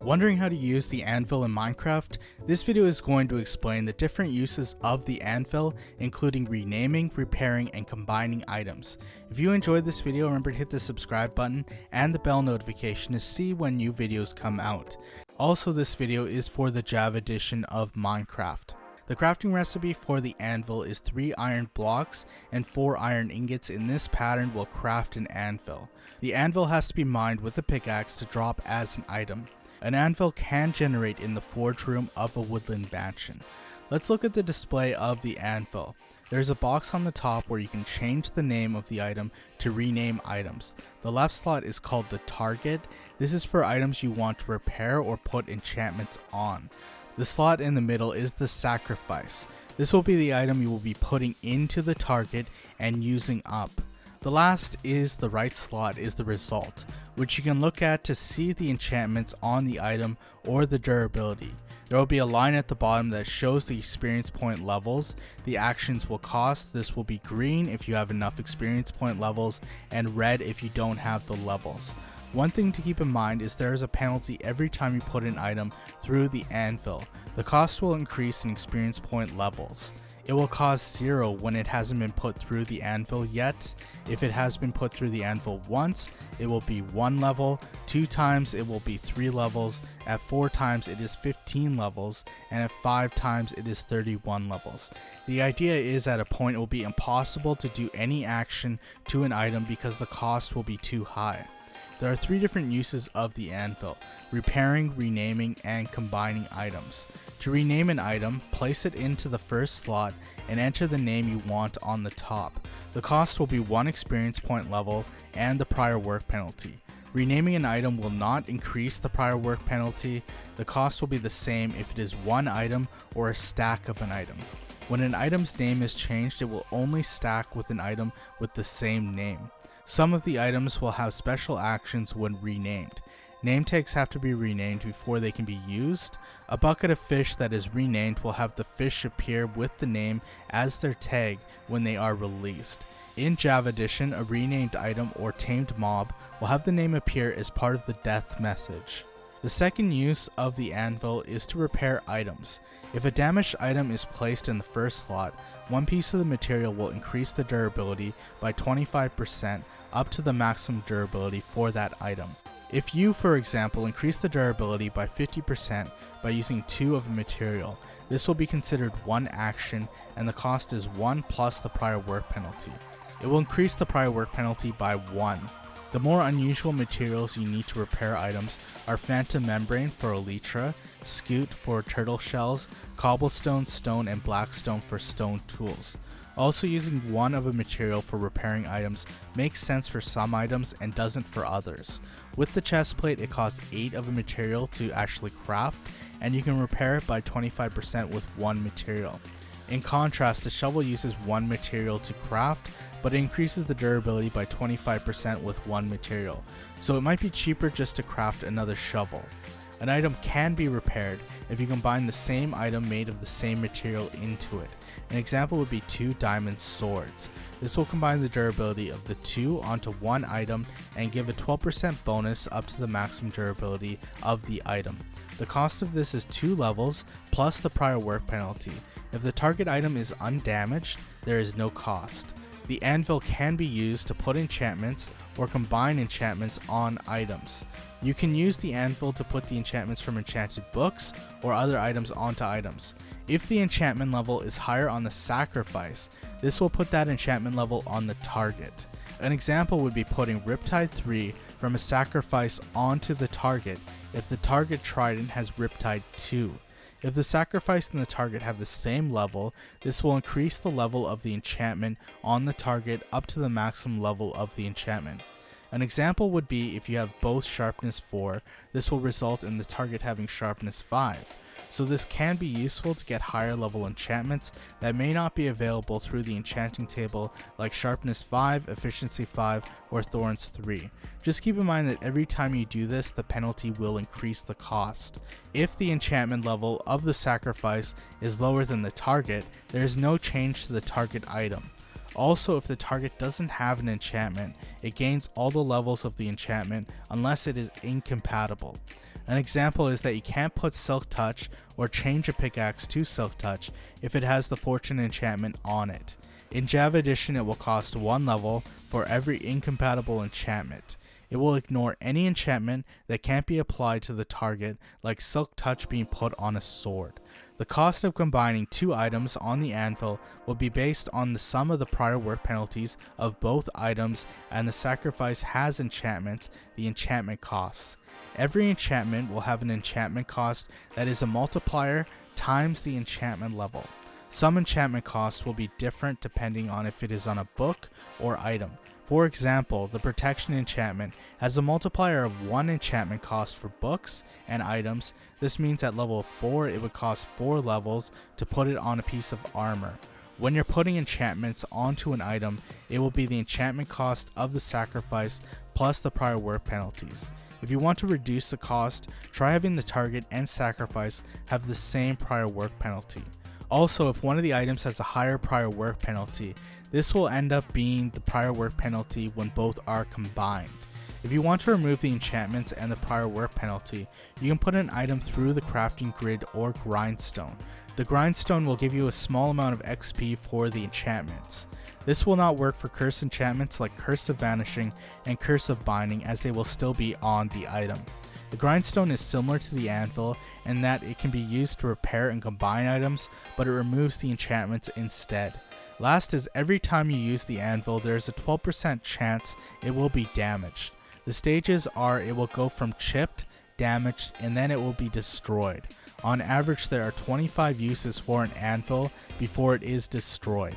Wondering how to use the anvil in Minecraft? This video is going to explain the different uses of the anvil, including renaming, repairing, and combining items. If you enjoyed this video, remember to hit the subscribe button and the bell notification to see when new videos come out. Also, this video is for the Java edition of Minecraft. The crafting recipe for the anvil is 3 iron blocks and 4 iron ingots. In this pattern will craft an anvil. The anvil has to be mined with a pickaxe to drop as an item. An anvil can generate in the forge room of a woodland mansion. Let's look at the display of the anvil. There's a box on the top where you can change the name of the item to rename items. The left slot is called the target. This is for items you want to repair or put enchantments on. The slot in the middle is the sacrifice. This will be the item you will be putting into the target and using up. The last is the right slot is the result, which you can look at to see the enchantments on the item or the durability. There will be a line at the bottom that shows the experience point levels. The actions will cost. This will be green if you have enough experience point levels and red if you don't have the levels. One thing to keep in mind is there is a penalty every time you put an item through the anvil. The cost will increase in experience point levels. It will cost 0 when it hasn't been put through the anvil yet. If it has been put through the anvil once, it will be 1 level, 2 times it will be 3 levels, at 4 times it is 15 levels, and at 5 times it is 31 levels. The idea is at a point it will be impossible to do any action to an item because the cost will be too high. There are 3 different uses of the anvil: repairing, renaming, and combining items. To rename an item, place it into the first slot and enter the name you want on the top. The cost will be 1 experience point level and the prior work penalty. Renaming an item will not increase the prior work penalty. The cost will be the same if it is 1 item or a stack of an item. When an item's name is changed, it will only stack with an item with the same name. Some of the items will have special actions when renamed. Name tags have to be renamed before they can be used. A bucket of fish that is renamed will have the fish appear with the name as their tag when they are released. In Java Edition, a renamed item or tamed mob will have the name appear as part of the death message. The second use of the anvil is to repair items. If a damaged item is placed in the first slot, 1 piece of the material will increase the durability by 25% up to the maximum durability for that item. If you, for example, increase the durability by 50% by using 2 of a material, this will be considered 1 action and the cost is 1 plus the prior work penalty. It will increase the prior work penalty by 1. The more unusual materials you need to repair items are phantom membrane for elytra, scoot for turtle shells, cobblestone, stone, and blackstone for stone tools. Also, using 1 of a material for repairing items makes sense for some items and doesn't for others. With the chest plate, it costs 8 of a material to actually craft, and you can repair it by 25% with 1 material. In contrast, a shovel uses 1 material to craft, but it increases the durability by 25% with 1 material, so it might be cheaper just to craft another shovel. An item can be repaired if you combine the same item made of the same material into it. An example would be 2 diamond swords. This will combine the durability of the 2 onto 1 item and give a 12% bonus up to the maximum durability of the item. The cost of this is 2 levels plus the prior work penalty. If the target item is undamaged, there is no cost. The anvil can be used to put enchantments or combine enchantments on items. You can use the anvil to put the enchantments from enchanted books or other items onto items. If the enchantment level is higher on the sacrifice, this will put that enchantment level on the target. An example would be putting Riptide 3 from a sacrifice onto the target if the target trident has Riptide 2. If the sacrifice and the target have the same level, this will increase the level of the enchantment on the target up to the maximum level of the enchantment. An example would be if you have both sharpness 4, this will result in the target having sharpness 5. So this can be useful to get higher level enchantments that may not be available through the enchanting table, like sharpness 5, efficiency 5, or thorns 3. Just keep in mind that every time you do this, the penalty will increase the cost. If the enchantment level of the sacrifice is lower than the target, there is no change to the target item. Also, if the target doesn't have an enchantment, it gains all the levels of the enchantment unless it is incompatible. An example is that you can't put Silk Touch or change a pickaxe to Silk Touch if it has the Fortune enchantment on it. In Java Edition, it will cost 1 level for every incompatible enchantment. It will ignore any enchantment that can't be applied to the target, like Silk Touch being put on a sword. The cost of combining 2 items on the anvil will be based on the sum of the prior work penalties of both items, and the sacrifice has enchantments, the enchantment costs. Every enchantment will have an enchantment cost that is a multiplier times the enchantment level. Some enchantment costs will be different depending on if it is on a book or item. For example, the protection enchantment has a multiplier of 1 enchantment cost for books and items. This means at level 4 it would cost 4 levels to put it on a piece of armor. When you're putting enchantments onto an item, it will be the enchantment cost of the sacrifice plus the prior work penalties. If you want to reduce the cost, try having the target and sacrifice have the same prior work penalty. Also, if one of the items has a higher prior work penalty, this will end up being the prior work penalty when both are combined. If you want to remove the enchantments and the prior work penalty, you can put an item through the crafting grid or grindstone. The grindstone will give you a small amount of XP for the enchantments. This will not work for curse enchantments like Curse of Vanishing and Curse of Binding, as they will still be on the item. The grindstone is similar to the anvil in that it can be used to repair and combine items, but it removes the enchantments instead. Last is every time you use the anvil, there is a 12% chance it will be damaged. The stages are it will go from chipped, damaged, and then it will be destroyed. On average, there are 25 uses for an anvil before it is destroyed.